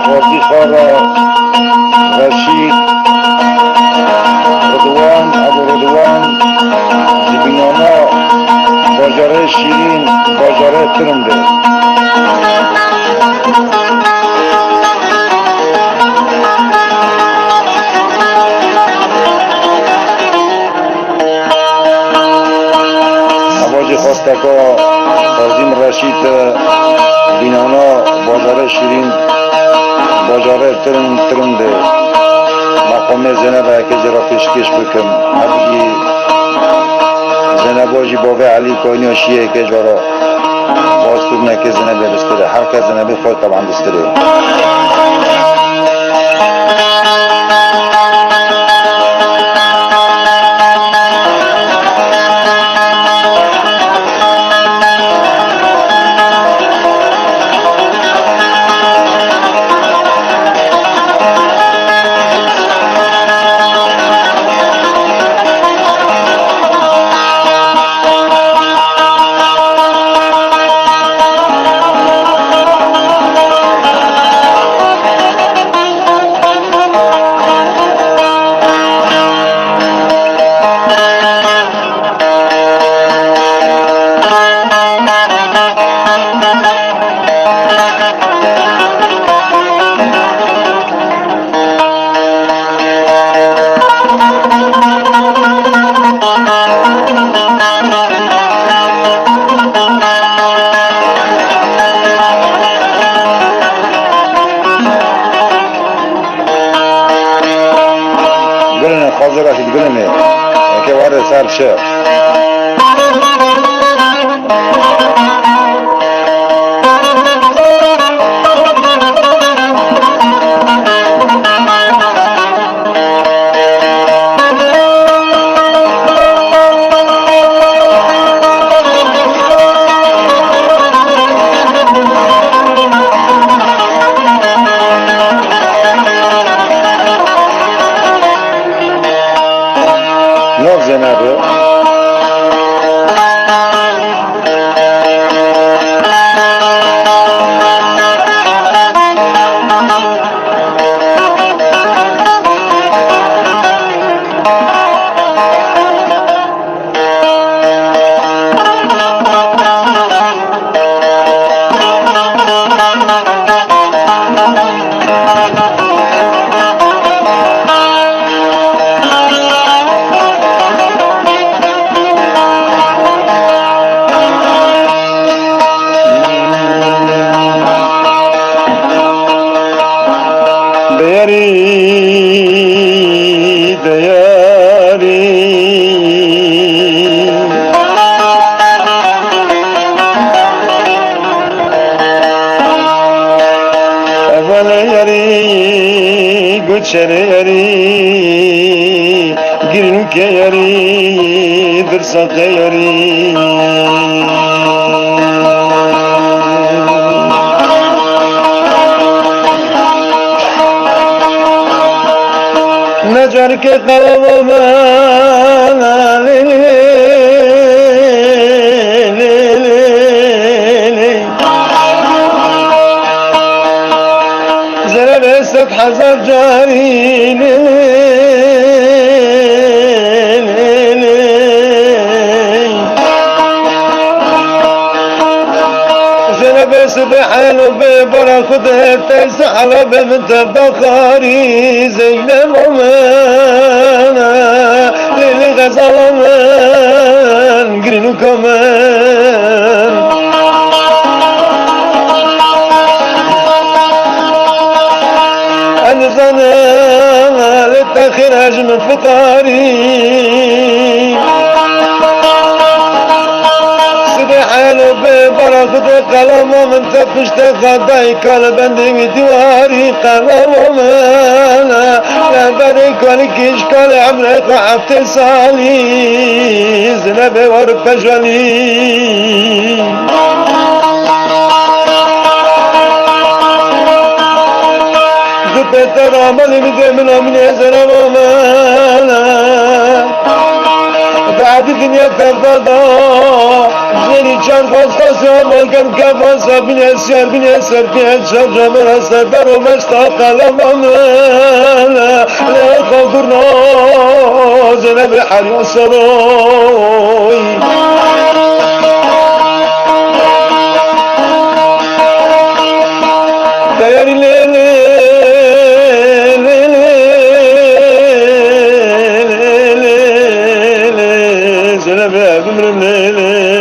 قاضی خارا رشید رضوان ابو رضوان زبینانا باجاره شیرین باجاره ترمده نواجه خواستکا عظیم رشید بینانا باجاره شیرین باجاره ترمده مقام زنبه که جرا پیشکش بکم حبی زنباجی باوه علی کانی و شیعه که جرا باستوب نکه زنبه بستره هر که زنبه خود طبعا بستره حاضر راشد قلني كوارد صار شيخ نوع زنابه شري يري قرنك يري درسك يري نجرك قلب ما زربست حزب جاري زربست بحال وببرا خذ تسحل بنت بخاري زينب ومانا للغزال من قرنو كمان أنزنا للتخراج من فطاري سبحان ببركة قلم ومن تفش تغضي قلب دواري قلم ومن لا بريك ولكيش كل عمرك وعفت صالي زنب ورب جولي زبت رامل من من يزر ومانا بعد دادی دنیا تردادا جنی چند خواست مالکم کفاسا بینه سر بینه سر بینه شب جمعه سردر و مشتا قلمان لیخا گرنا زنب حریا سروی دیاری لیلی زنب بمرم لیلی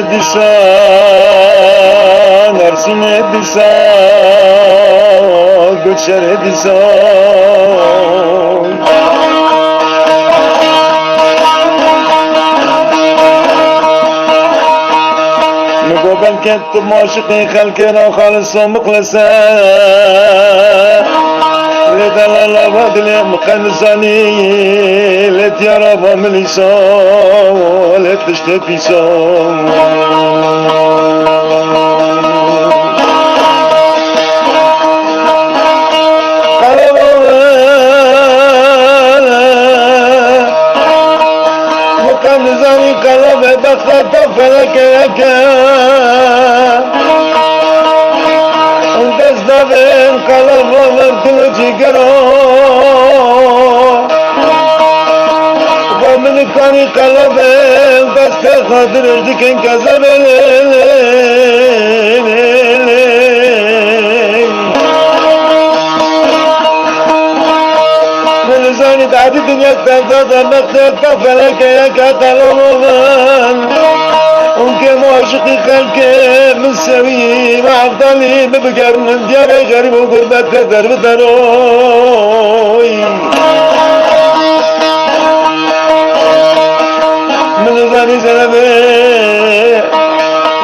دیسان ارسین دیسان گلشر دیسان نگوبن که تو معاشقی خلق را خالص و مخلصه لدلال وادل مخلصاني لتيارا بمليسا لتشتفيسا مخلصاني قلب بخت فلك يكا دستابين قلب ومرتل جيگرو ومن كاني قلبين دست خاطر دكين كذبين من زاني تعدي دنيا تفضل مختلف فلك يكا قلبان उनके मुआशिक़ी खल्के मुसवी माफ़दाली में बगैरन दियारे गरीबों गुर्बत के दर्द दरोई منزانی زنبه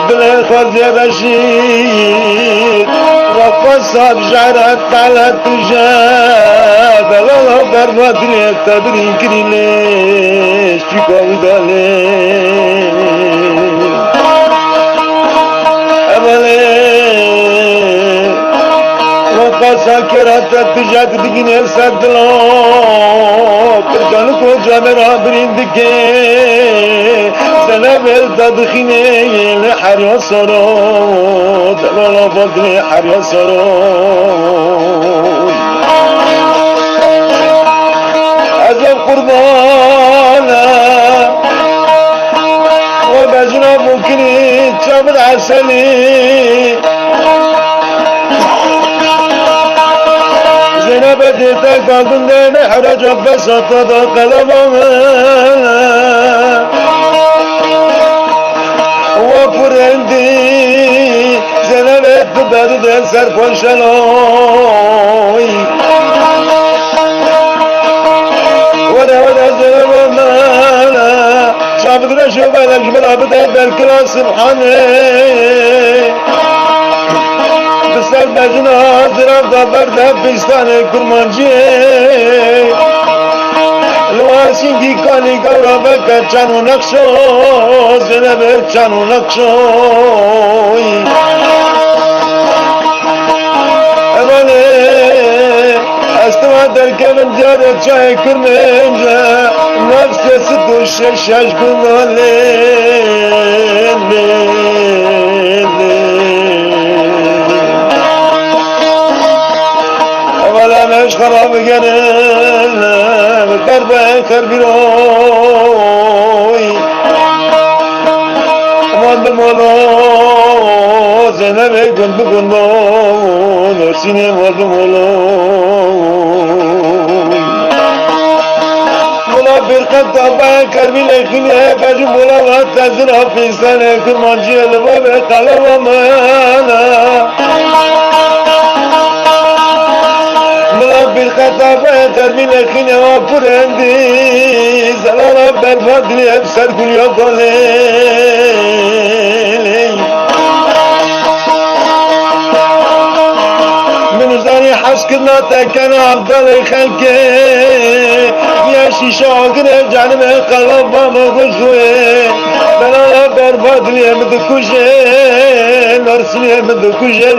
بلا خرجة بشير وقص صاب شعرات على التجاب الله برمات ليك تدرين كري ليش تكون دالين ساکرات تجات بگینه سردلو پرکانو کو جامرا برند که سنبل تدخینه لحریا سرو دلالا فضل حریا سرو عذاب قربانا وبجنا ممكني تشامر عسلي بديتك فاقلنا حرج بسطة قلبنا وفر عندي زنبت ببرد سرف وشلوي ولا زنبنا شابدنا شوف الأجمل عبد بالكلا سبحانه بسر بجنا زراب دا برده پستان کرمانجی لواسین کی کانی گورا بکر چانو نقشو زنب چانو نقشو امانه استوا در کمن جاره چای کرمانجا نفس ستو شش کناله خراب گرم کربه کربیروی امان دمالا زنبه گند بگندو نرسینه مال دمالا مولا برقد دابه کربی لکنه کجو مولا وقت تزن حفیظتنه کرمانجی البابه قلب آمانا بالخطابة ترمي لكني وفرندي زلالا بالفضل يبسر كل يقولي من زاني حسكنا تكنا أفضل خلقي يا شيشاقر جانب قلب مغزوي زلالا بالفضل يبدكوشي نرسل يبدكوشي